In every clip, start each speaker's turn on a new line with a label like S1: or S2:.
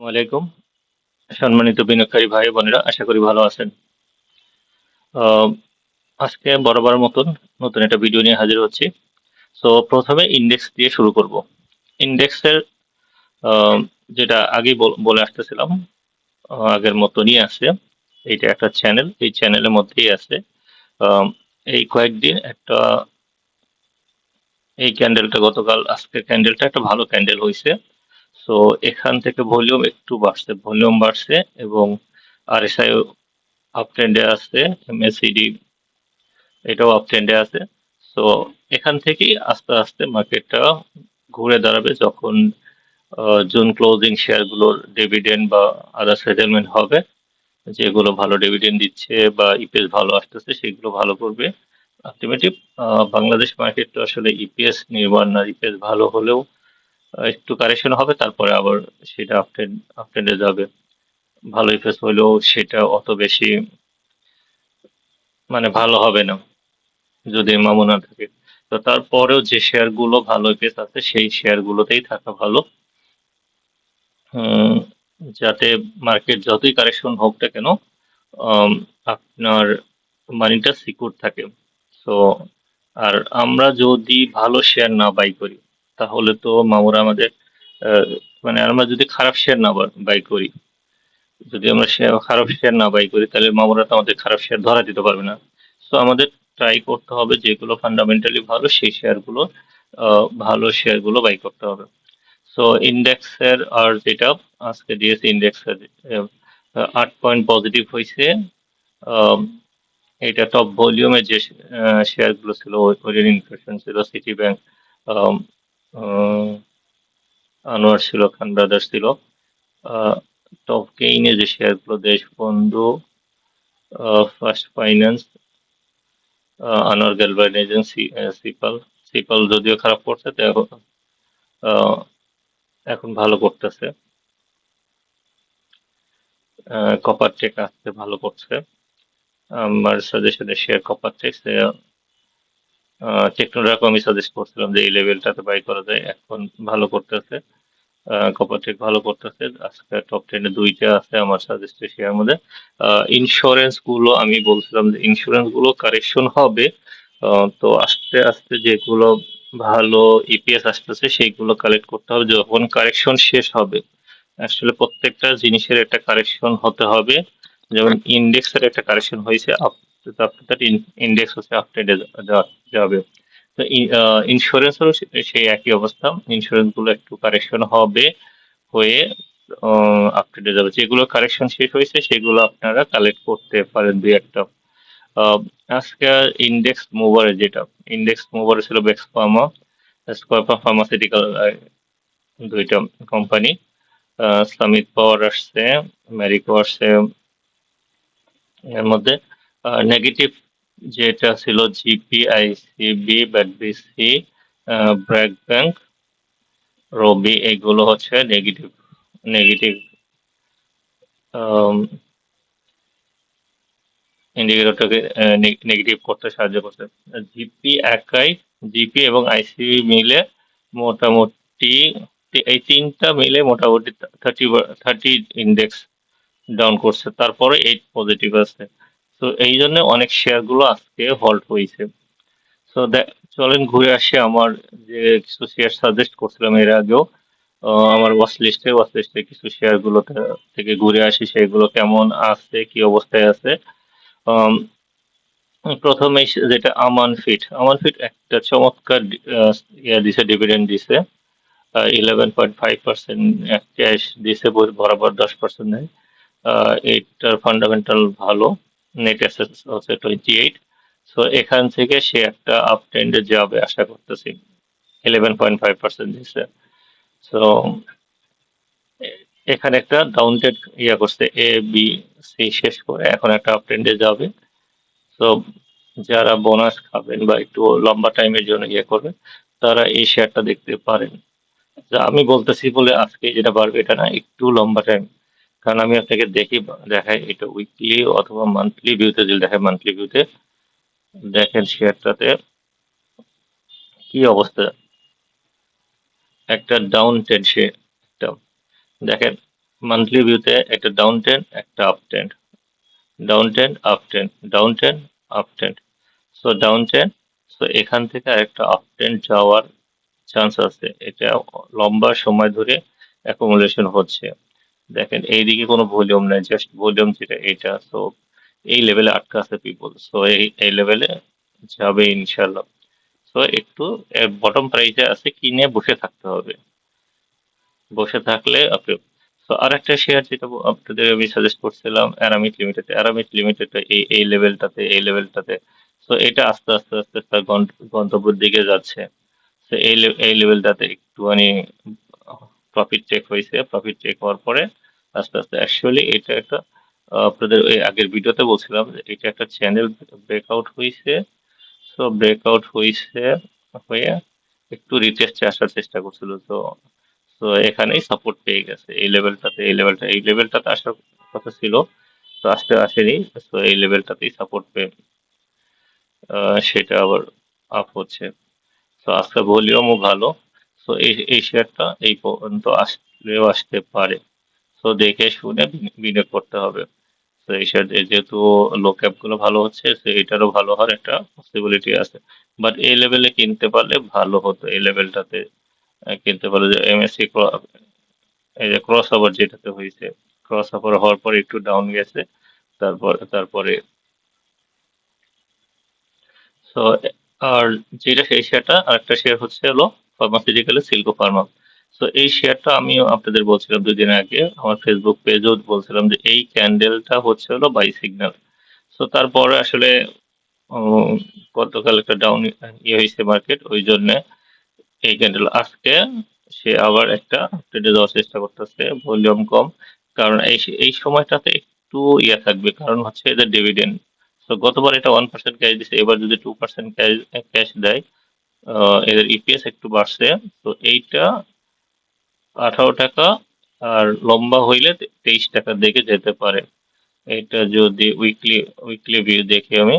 S1: ওয়ালাইকুম। সম্মানিত বিনিয়োগকারী ভাই বোনেরা, আশা করি ভালো আছেন। আহ, আজকে বরাবর মতন নতুন একটা ভিডিও নিয়ে হাজির হচ্ছি। তো প্রথমে ইন্ডেক্স দিয়ে শুরু করব। ইন্ডেক্সের আহ, যেটা আগে বলে আসতেছিলাম, আগের মতনই আছে। এইটা একটা চ্যানেল, এই চ্যানেলের মধ্যেই আছে। আহ, এই কয়েকদিন একটা, এই ক্যান্ডেলটা গতকাল, আজকের ক্যান্ডেলটা একটা ভালো ক্যান্ডেল হয়েছে। সো এখান থেকে ভলিউম একটু বাড়ছে, ভলিউম বাড়ছে, এবং আরএসআই আপ ট্রেন্ডে আছে, এমএসিডি এটাও আপ ট্রেন্ডে আছে। সো এখান থেকেই আস্তে আস্তে মার্কেটটা ঘুরে দাঁড়াবে যখন জুন ক্লোজিং শেয়ারগুলোর ডিভিডেন্ড বা আদার সেটেলমেন্ট হবে। যেগুলো ভালো ডিভিডেন্ড দিচ্ছে বা ইপিএস ভালো আসতেছে সেগুলো ভালো করবে। আলটিমেটলি বাংলাদেশ মার্কেট তো আসলে ইপিএস নির্ভর না, ইপিএস ভালো হলেও একটু কারেকশন হবে, তারপরে আবার সেটা আপট্রেন্ডে যাবে। ভালো ইপিএস হলেও সেটা অত বেশি মানে ভালো হবে না যদি মামুন না থাকে। তো তারপরেও যে শেয়ার গুলো ভালো পেস আছে সেই শেয়ার গুলোতেই থাকা ভালো। উম, যাতে মার্কেট যতই কারেকশন হোক না কেন, আম, আপনার মানিটা সিকিউর থাকে। তো আর আমরা যদি ভালো শেয়ার না বাই করি, তাহলে তো মামুরা আমাদের আহ, মানে আমরা যদি খারাপ শেয়ার না বাই করি, যদি আমরা খারাপ শেয়ার না বাই করি, তাহলে মামুরা তো আমাদের খারাপ শেয়ার ধরা দিতে পারবে না। তো আমাদের ট্রাই করতে হবে যেগুলো ফান্ডামেন্টালি ভালো সেই শেয়ারগুলো, ভালো শেয়ারগুলো বাই করতে হবে। সো ইন্ডেক্সের আর যেটা আজকে দিয়েছে, ইন্ডেক্সের 8 পয়েন্ট পজিটিভ হয়েছে। আম, এটা টপ ভলিউমে যে শেয়ারগুলো ছিল, ওরিয়ন ইনফ্লেশন ছিল, সিটি ব্যাংক, আনোয়ার ছিল, খান ব্রাদার্স ছিল। টপ গেইনে যে শেয়ারগুলো, Deshbandhu, First Finance, Anwar Galvanizing, সিপাল। সিপাল যদিও খারাপ করছে, তো আহ, এখন ভালো করতেছে। কপার টেক আসতে ভালো করছে। আমার সাজেশনে শেয়ার কপার টেক, টেকনোডাকে আমি সাজেস্ট করছিলাম যে এই লেভেলটাতে বাই করা যায়, এখন ভালো করতেছে। কপার টেক ভালো করতেছে, আজকে টপ টেনে দুইটা আছে আমার সাজেস্টেড শেয়ার মধ্যে। ইন্স্যুরেন্স গুলো আমি বলছিলাম যে ইন্স্যুরেন্স গুলো কারেকশন হবে। তো আস্তে আস্তে যেগুলো ভালো ইপিএস আসতেছে সেইগুলো কালেক্ট করতে হবে যখন কারেকশন শেষ হবে। আসলে প্রত্যেকটা জিনিসের একটা কারেকশন হতে হবে। যেমন ইন্ডেক্সের একটা কারেকশন হয়েছে, আফটার দ্যাট ইন্ডেক্স হচ্ছে আপট্রেন্ডে যাবে। তো ইন্স্যুরেন্সেরও সেই একই অবস্থা, ইন্স্যুরেন্স গুলো একটু কারেকশন হবে, হয়ে আপট্রেন্ডে যাবে। যেগুলো কারেকশন শেষ হয়েছে সেগুলো আপনারা কালেক্ট করতে পারেন দুই একটা। আহ, আজকে ইন্ডেক্স মুভারে যেটা, ইন্ডেক্স মুভারে ছিল বেক্স ফার্মা, স্কোয়ার ফার্মাসিউটিক্যাল, দুইটা কোম্পানি। সামিট পাওয়ার আসছে, ম্যারিকো আসছে। এর মধ্যে নেগেটিভ যেটা ছিল জিপি, আইসিবি, ব্যাটবিসি, ব্র্যাক ব্যাংক, রবি, এগুলো হচ্ছে নেগেটিভ। নেগেটিভ ইন্ডিকেটরটাকে নেগেটিভ করতে সাহায্য করছে। জিপি একাই, জিপি এবং আইসিবি মিলে মোটামুটি, এই তিনটা মিলে মোটামুটি 30 ইন্ডেক্স ডাউন করছে, তারপরে 8 পজিটিভ আছে। তো এই জন্য অনেক শেয়ার গুলো আজকে হল্ট হয়েছে। তো চলেন ঘুরে আসি আমার যে কিছু শেয়ার সাজেস্ট করছিলাম এর আগেও। আমার ওয়াচ লিস্টে কিছু শেয়ার গুলো থেকে ঘুরে আসি, সেগুলো কেমন আছে, কি অবস্থায় আছে। আম, প্রথমে যেটা আমান ফিট একটা চমৎকার দিছে, ডিভিডেন্ড দিছে। 11.5% ক্যাশ দিছে, বরাবর 10% নেয়। এটার ফান্ডামেন্টাল ভালো, নেট অ্যাসেটস হচ্ছে 28। সো এখান থেকে সে একটা আপ ট্রেন্ডে যাবে আশা করতেছি। 11.5% দিছে। সো এখানে একটা ডাউন ট্রেন্ড করছে, A B C শেষ করে এখন একটা আপ ট্রেন্ডে যাবে। তো যারা বোনাস খাবেন বা একটু লম্বা টাইমের জন্য করবেন, তারা এই শেয়ারটা দেখতে পারেন। যা আমি বলতেছি বলে আজকে যেটা বাড়বে এটা না, একটু লম্বা টাইম। কারণ আমি আপনাকে দেখাই এটা উইকলি অথবা মান্থলি ভিউতে, যদি দেখেন মান্থলি ভিউতে দেখেন শেয়ারটাতে কি অবস্থা। একটা ডাউন ট্রেন্ড, সে একটা দেখেন মান্থলি ভিউতে একটা ডাউন ট্রেন্ড, একটা up trend, down trend, up trend, down trend, up trend. So down trend, so এখান থেকে আরেকটা আপ ট্রেন্ড যাওয়ার চান্স আছে। এটা লম্বা সময় ধরে অ্যাকুমুলেশন হচ্ছে। দেখেন এইদিকে কোনো ভলিউম নাই, জাস্ট ভলিউম যেটা এটা। সো এই লেভেলে আটকা আছে পিপল, সো এই লেভেলে যাবে ইনশাল্লাহ। সো একটু বটম প্রাইসে আছে, কিনে বসে থাকতে হবে। বসে থাকলে আপনি, তো আরেকটা শেয়ার যেটা আপনাদের আমি সাজেস্ট করছিলাম, অ্যারামিড লিমিটেড। অ্যারামিড লিমিটেড এই লেভেলটাতে, তো এটা আস্তে আস্তে আস্তে তার গন্তব্যের দিকে যাচ্ছে। তো এই লেভেলটাতে একটুখানি প্রফিট চেক হয়েছে, প্রফিট চেক হওয়ার পরে আস্তে আস্তে অ্যাকচুয়ালি এটা একটা আপনাদের ওই আগের ভিডিওতে বলছিলাম যে এটা একটা চ্যানেল ব্রেকআউট হয়েছে। সো ব্রেকআউট হয়েছে, হয়ে একটু রিটেস্টে আসার চেষ্টা করছিল। তো তো এখানেই সাপোর্ট পেয়ে গেছে এই লেভেলটাতে আসার কথা ছিল, তো আসেনি। তো এই লেভেলটাতেই সাপোর্ট পেয়ে সেটা আবার আপ হচ্ছে। তো আজকে ভলিউমও ভালো। তো এই শেয়ারটা এই পর্যন্ত আসলেও আসতে পারে। তো দেখে শুনে বিনিয়োগ করতে হবে। তো এই শেয়ার যেহেতু লো ক্যাপ গুলো ভালো হচ্ছে, তো এটারও ভালো হওয়ার একটা পসিবিলিটি আছে। বাট এই লেভেলে কিনতে পারলে ভালো হতো, এই লেভেলটাতে কিনতে পারলে যে এমএসসি, এই যে ক্রস ওভার যেটাতে হয়েছে, ক্রস ওভার হওয়ার পরে একটু ডাউন গেছে, তারপরে তো আর যেটা সেই শেয়ারটা, আরেকটা শেয়ার হচ্ছে হলো ফার্মাসিউটিক্যালের সিলকো ফার্মা। তো এই শেয়ারটা আমিও আপনাদের বলছিলাম 2 দিন আগে, আমার ফেসবুক পেজেও বলছিলাম যে এই ক্যান্ডেলটা হচ্ছে হলো বাই সিগন্যাল। তো তারপরে আসলে উম, গতকাল একটা ডাউন ইয়ে হয়েছে মার্কেট, ওই জন্য এই ক্যান্ডেল আজকে সে আবার একটা আপডেটে দেওয়ার চেষ্টা করতেছে, ভলিউম কম। কারণ এই সময়টাতে একটু ইয়ে থাকবে, কারণ হচ্ছে এদের ডিভিডেন্ড। তো গতবার এটা 1% ক্যাশ দিছে, এবার যদি 2% ক্যাশ ক্যাশ দেয়, এদের ইপিএস একটু বাড়ছে। তো এইটা 18 টাকা, আর লম্বা হইলে 23 টাকার দিকে যেতে পারে। এটা যদি উইকলি ভিউ দেখি আমি,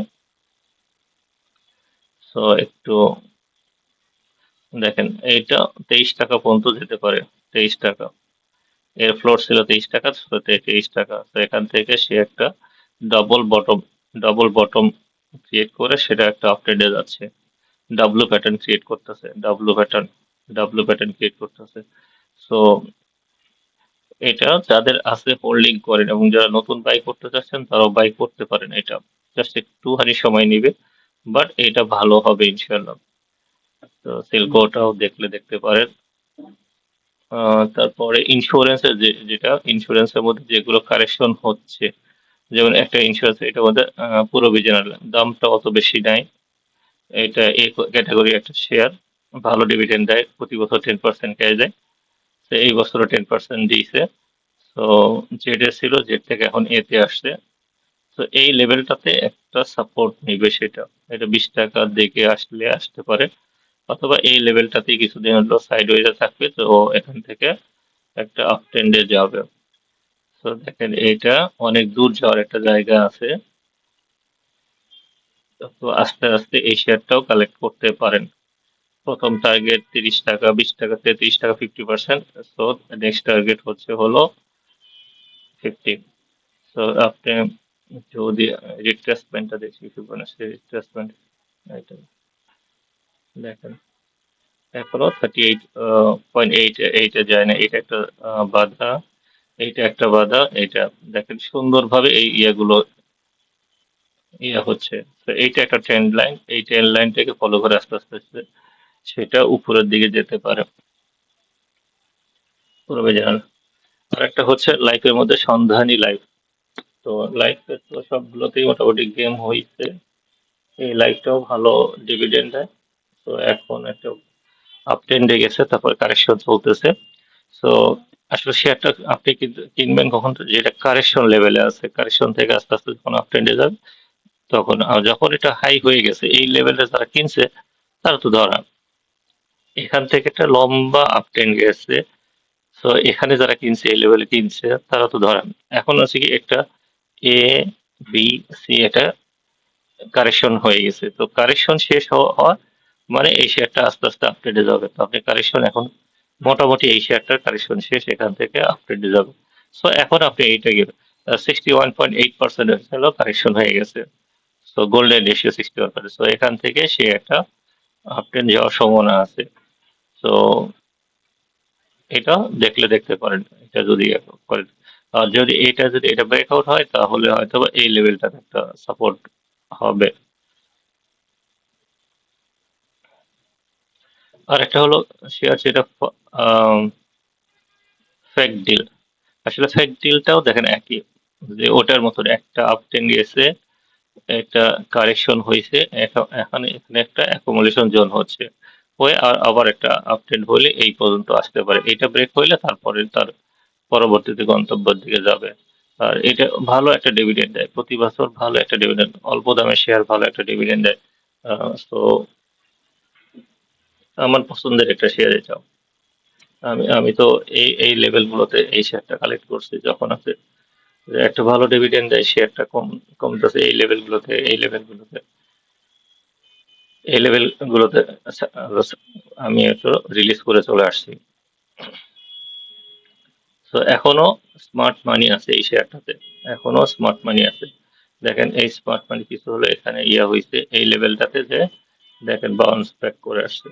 S1: তো একটু দেখেন, এইটা 23 টাকা পর্যন্ত যেতে পারে। 23 টাকা, এর ফ্লোর ছিল 23 টাকা, তো 23 টাকা। তো এখান থেকে সে একটা double bottom double bottom create করে সেটা একটা আপট্রেন্ডে যাচ্ছে। ডাব্লু প্যাটার্ন ক্রিয়েট করতেছে। সো এটা যাদের আছে হোল্ডিং করেন, এবং যারা নতুন বাই করতে চাচ্ছেন তারাও বাই করতে পারেন। এটা জাস্ট একটুখানি সময় নিবে, বাট এটা ভালো হবে ইনশাল্লাহ। তো সিলকোটাও দেখতে পারেন। তারপরে ইন্স্যুরেন্সের যেটা ইন্স্যুরেন্সের মধ্যে যেগুলো কারেকশন হচ্ছে, যেমন একটা ইন্স্যুরেন্স, এটার মধ্যে প্রভিশনাল দামটা অত বেশি নাই। এটা এই ক্যাটাগরি একটা শেয়ার, ভালো ডিভিডেন্ড দেয়, প্রতি বছর 10% ক্যাশ দেয়। তো এই বছরও 10% দিয়েছে। তো জেড এ ছিল, জেড থেকে এখন এতে আসছে। তো এই লেভেলটাতে একটা সাপোর্ট নিবে সেটা, এটা 20 টাকার দিকে আসতে পারে, অথবা এই লেভেলটাতে কিছুদিন হলো সাইডওয়েজে থাকবে। তো এখান থেকে একটা আপ ট্রেন্ডে যাবে। তো দেখেন এটা অনেক দূর যাওয়ার একটা জায়গা আছে। তো আস্তে আস্তে এই শেয়ারটাও কালেক্ট করতে পারেন। প্রথম টার্গেট 30 টাকা, 20 টাকা, 33 টাকা, 50%। সো নেক্সট টার্গেট হচ্ছে হলো 50। সো আপনি যদি রিট্রেসমেন্টটা দেখি, ফিবোনাচি রিট্রেসমেন্ট, এটা দেখেন এখনো 38.88 যায় না, এটা একটা বাধা, এইটা একটা বাধা। এটা দেখেন সুন্দরভাবে এই ইয়েগুলো হচ্ছে। তো এইটা একটা ট্রেন্ড লাইন, এই ট্রেন্ড লাইনটাকে ফলো করে আস্তে আস্তে আস্তে সেটা উপরের দিকে যেতে পারে, পুরো জানান। আর একটা হচ্ছে লাইফের মধ্যে সন্ধানী লাইফ। তো লাইফের তো সবগুলোতেই মোটামুটি গেম হয়েছে, এই লাইফটাও ভালো ডিভিডেন্ড দেয়। তো এখন একটা আপ ট্রেন্ডে গেছে, তারপর কারেকশন চলতেছে। সো আসলে শেয়ারটা আপনি কিনবেন কখন, যেটা কারেকশন লেভেলে আছে, কারেকশন থেকে আস্তে আস্তে যখন আপ ট্রেন্ডে যাবে তখন। আর যখন এটা হাই হয়ে গেছে, এই লেভেলে যারা কিনছে তারা তো ধরা, এখান থেকে একটা লম্বা আপ ট্রেন্ড গেছে। তো এখানে যারা কিনছে, এই লেভেলে কিনছে, তারা তো ধরেন এখন আছে কি একটা এ, বি, সি, এটা কারেকশন হয়ে গেছে। তো কারেকশন শেষ হওয়া মানে এই শেয়ারটা আস্তে আস্তে আপট্রেন্ডে যাবে। তো আপনি কারেকশন এখন মোটামুটি এই শেয়ারটার কারেকশন শেষ, এখান থেকে আপট্রেন্ডে যাবে। সো এখন আপনি এইটা 61.8% হলো কারেকশন হয়ে গেছে। So golden ratio 61%। সো এখান থেকে সে একটা আপটেন যাওয়ার সম্ভাবনা আছে। সো এটা দেখলে দেখতে পারেন, এটা যদি করেন। আর যদি এটা ব্রেকআউট হয় তাহলে হয়তো বা এই লেভেলটার একটা সাপোর্ট হবে। আর একটা হলো শেয়ার যেটা ফেক ডিল। আসলে ফেক ডিলটাও দেখেন একই, যে ওটার মতন একটা আপটেন গেছে, একটা কারেকশন হয়েছে, এখানে এখানে একটা অ্যাকুমুলেশন জোন হচ্ছে, হয়ে আর আবার একটা আপট্রেন্ড হলে এই পর্যন্ত আসতে পারে, এটা ব্রেক হইলে তারপরে তার পরবর্তীতে গন্তব্যের দিকে যাবে। আর এটা ভালো একটা ডিভিডেন্ড দেয় প্রতি বছর, ভালো একটা ডিভিডেন্ড, অল্প দামে শেয়ার ভালো একটা ডিভিডেন্ড দেয়। তো আমার পছন্দের একটা শেয়ার এটাও। আমি আমি তো এই লেভেল গুলোতে এই শেয়ারটা কালেক্ট করছি, যখন আছে যে একটা ভালো ডিভিডেন্ড দেয়, শেয়ারটা কমতেছে এই লেভেল গুলোতে এই লেভেল গুলোতে আচ্ছা, আমি একটু রিলিজ করে চলে আসছি। তো এখনো স্মার্ট মানি আছে এই শেয়ারটাতে, এখনো স্মার্ট মানি আছে। দেখেন এই স্মার্ট মানি কিছু হলে এখানে ইয়া হয়েছে এই লেভেলটাতে, যে দেখেন বাউন্স ব্যাক করে আসছে।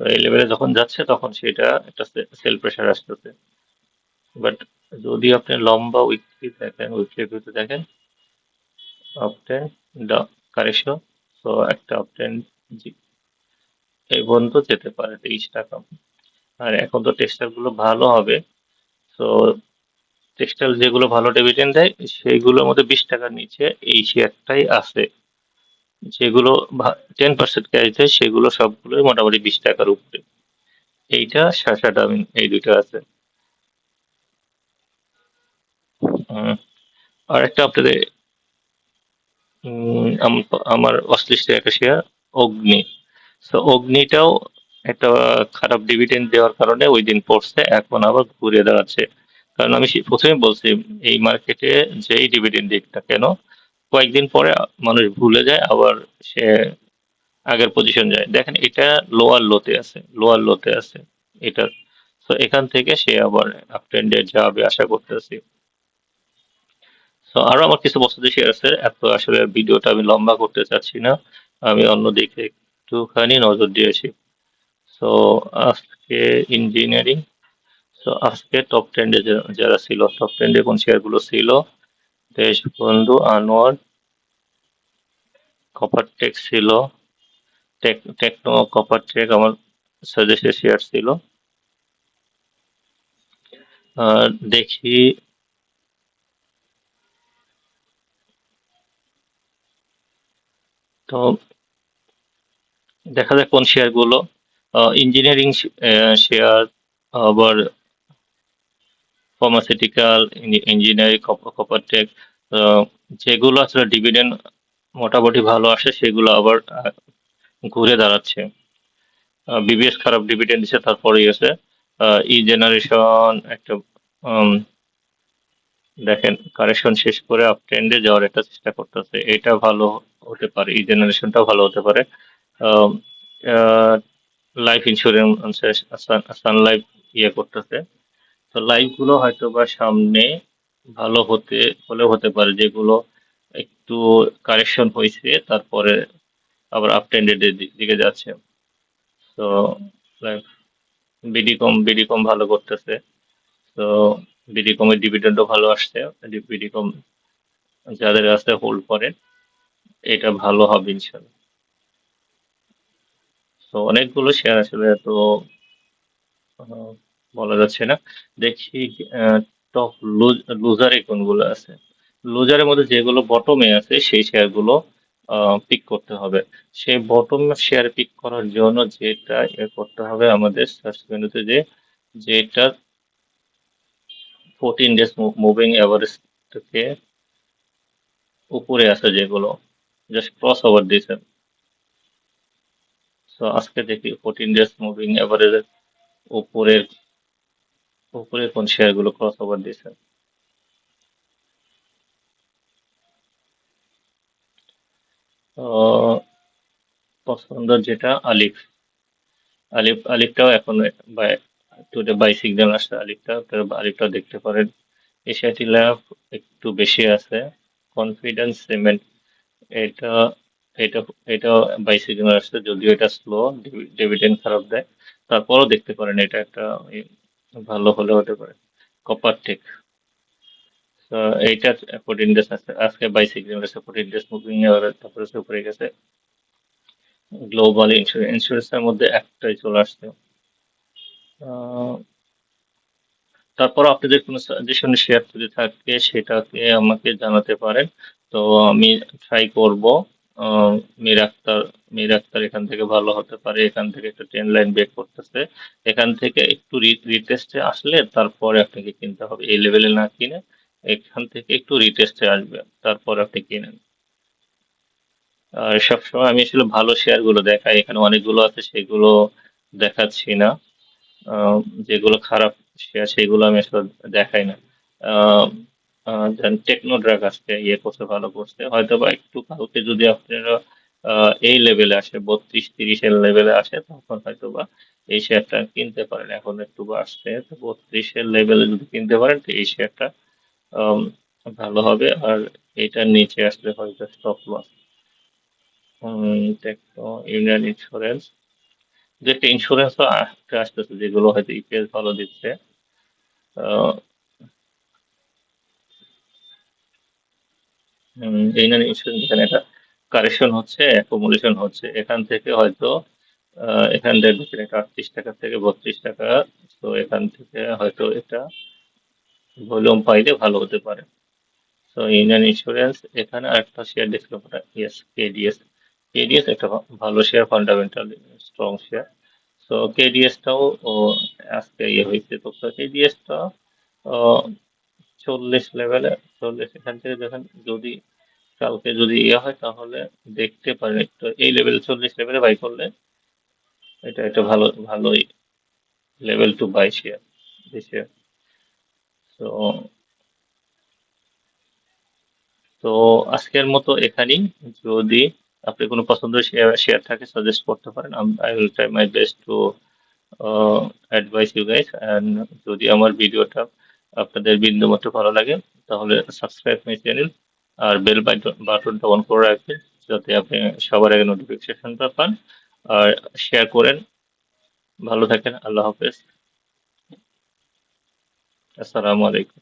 S1: তো এই লেভেলে যখন যাচ্ছে তখন সেটা একটা সেল প্রেশার আসতেছে। বাট যদি আপনি লম্বা উইকলি ভিউতে দেখেন, আপ ট্রেন্ড কারেকশন, তো একটা আপ ট্রেন্ড এই পর্যন্ত যেতে পারে 23 টাকা। আর এখন তো টেক্সটাইল গুলো ভালো হবে। তো টেক্সটাইল যেগুলো ভালো ডিভিডেন্ড দেয় সেইগুলোর মধ্যে 20 টাকার নিচে এই শেয়ারটাই আছে। যেগুলো 10% ক্যাশ দেয় সেগুলো সবগুলোই মোটামুটি 20 টাকার উপরে। এইটা শাসাটা আমি এই দুইটা আছে। উম, আর একটা আপনাদের আমার অশ্লিষ্ট একটা শেয়ার, অগ্নি। তো অগ্নিটাও একটা খারাপ ডিভিডেন্ড দেওয়ার কারণে ওই দিন পড়ছে, এখন আবার ঘুরে দাঁড়াচ্ছে। কারণ আমি প্রথমে বলছি, এই মার্কেটে যেই ডিভিডেন্ড দিক না কেন, কয়েকদিন পরে মানুষ ভুলে যায়, আবার সে আগের পজিশন যায়। দেখেন এটা লোয়ার লোতে আছে এটা। তো এখান থেকে সে আবার আপ ট্রেন্ডে যাবে আশা করতেছি। তো আরো আমার কিছু পছন্দের শেয়ার আছে, এত আসলে ভিডিওটা আমি লম্বা করতে চাচ্ছি না, আমি অন্যদিকে একটুখানি নজর দিয়েছি। তো আজকে ইঞ্জিনিয়ারিং, তো আজকে টপ টেন্ডে যারা ছিল, টপ টেন্ডে কোন শেয়ার গুলো ছিল, দেশবন্ধু, আনোয়ার, কপারটেক ছিল, টেকনো, কপারটেক আমার সাজেস্টেড শেয়ার ছিল। আর দেখি, তো দেখা যাক কোন শেয়ার গুলো, ইঞ্জিনিয়ারিং শেয়ার, আবার ফার্মাসিউটিক্যাল, ইঞ্জিনিয়ারিং, কপারটেক, যেগুলো আসলে ডিভিডেন্ড মোটামুটি ভালো আসে সেগুলো আবার ঘুরে দাঁড়াচ্ছে। বিবিএস খারাপ ডিভিডেন্ড দিছে, তারপরে গেছে ই জেনারেশন একটা, উম, দেখেন কারেকশন শেষ করে আপ ট্রেন্ডে যাওয়ার একটা চেষ্টা করতেছে, এটা ভালো হতে পারে, ই জেনারেশনটাও ভালো হতে পারে। লাইফ ইন্স্যুরেন্স সান লাইফ ইয়ে করতেছে। তো লাইফ গুলো হয়তো বা সামনে ভালো হতে পারে, যেগুলো একটু কারেকশন হয়েছে তারপরে আবার আপ ট্রেন্ডের দিকে যাচ্ছে। তো লাইফ, বিডি কম ভালো করতেছে। তো বিডি কমের ডিভিডেন্ডও ভালো আসছে। বিডি কম যাদের কাছে হোল্ড করে, এটা ভালো হবে ইনশাল্লাহ। তো অনেকগুলো শেয়ার আসলে তো আহ, বলা যাচ্ছে না। দেখি টপ লুজারে কোনগুলো আছে। লুজারের মধ্যে যেগুলো বটমে আছে সেই শেয়ারগুলো পিক করতে হবে। সেই বটম শেয়ার পিক করার জন্য যেটা করতে হবে আমাদের সার্চ মেনুতে, যেটা 14 ডেজ মুভিং এভারেজ থেকে উপরে আছে, যেগুলো জাস্ট ক্রস ওভার দিয়েছে। তো আজকে দেখি 14 ডেজ মুভিং এভারেজের উপরের উপরে কোন শেয়ার গুলো ক্রস ওভার দিয়েছে। আহ, পছন্দের যেটা আলিফ, আলিফটাও এখন তো এটা বাই সিগন্যাল আসছে আলিফটা, আলিফটা দেখতে পারেন। এশিয়াটি ল্যাব একটু বেশি আছে। কনফিডেন্স সিমেন্ট, এটা এটা এটা বাই সিগন্যাল আসছে, যদিও এটা স্লো, ডিভিডেন্ড খারাপ দেয়, তারপরও দেখতে পারেন এটা একটা ভালো হলে হতে পারে। কপার টেক, এইটা 14 ডেজ আছে, আজকে বাই সিগন্যাল আছে, 14 ডেজ মুভিং এভারেজ, তারপরে সে উপরে গেছে। গ্লোবাল ইন্স্যুরেন্সের মধ্যে একটাই চলে আসছে। আহ, তারপর আপনাদের কোনো সাজেশন শেয়ার যদি থাকে সেটাকে আমাকে জানাতে পারেন। তো আমি ট্রাই করব। আহ, মীর আক্তার মীর আক্তার এখান থেকে ভালো হতে পারে, এখান থেকে একটা ট্রেন লাইন ব্রেক করতেছে, এখান থেকে একটু রিটেস্টে আসলে তারপরে আপনাকে কিনতে হবে, এই লেভেলে না কিনে এখান থেকে একটু রিটেস্টে আসবে, তারপর আপনি কিনেন। আর সবসময় আমি আসলে ভালো শেয়ার গুলো দেখাই, এখানে অনেকগুলো আছে সেগুলো দেখাচ্ছি না। আহ, যেগুলো খারাপ শেয়ার সেগুলো আমি আসলে দেখাই না। দেন টেকনোড্রাগ আজকে ইয়ে করছে, ভালো করছে, হয়তো বা একটু কালকে যদি আপনারা এই লেভেলে আসে, 32-30 এর লেভেলে আসে, তখন হয়তো বা এই শেয়ারটা কিনতে পারেন। এখন একটু আসছে তো 32-এর লেভেলে যদি কিনতে পারেন তো এই শেয়ারটা আম, ভালো হবে। আর এটার নিচে আসলে হয়তো stop loss. Techno, union insurance, দু একটা ইন্স্যুরেন্সও আসতেছে যেগুলো হয়তো ইপিএস ভালো দিচ্ছে। আহ, ইউনিয়ন ইন্স্যুরেন্স এখানে একটা কারেকশন হচ্ছে, অ্যাকুমুলেশন হচ্ছে, এখান থেকে হয়তো এখান থেকে দেখেন এটা 38 টাকা থেকে 32 টাকা। তো এখান থেকে হয়তো এটা ভলিউম পাইলে ভালো হতে পারে। তো ইন্ডিয়ান ইন্স্যুরেন্স, এখানে আরেকটা শেয়ার দেখলাম, ওটা ইয়েস কেডিএস। কেডিএস একটা ভালো শেয়ার, ফান্ডামেন্টাল স্ট্রং শেয়ার। তো কেডিএসটাও আজকে ইয়ে হয়েছে, তো কেডিএসটা 40 লেভেলে, 40 এখান থেকে দেখেন, যদি কালকে যদি ইয়ে হয় তাহলে দেখতে পারেন একটু এই লেভেল, 40 লেভেলে বাই করলে এটা একটা ভালো ভালোই level to buy share, share. তো তো আজকের মতো এখানেই। যদি আপনি কোনো পছন্দের শেয়ার শেয়ার থাকে সাজেস্ট করতে পারেন, I will try my best to advise you guys. And যদি আমার ভিডিওটা আপনাদের বিন্দুমাত্র ভালো লাগে তাহলে সাবস্ক্রাইব মাই চ্যানেল, আর বেল বাটনটা অন করে রাখবেন যাতে আপনি সবার আগে নোটিফিকেশনটা পান। আর শেয়ার করেন। ভালো থাকেন, আল্লাহ হাফেজ, আসসালামু আলাইকুম।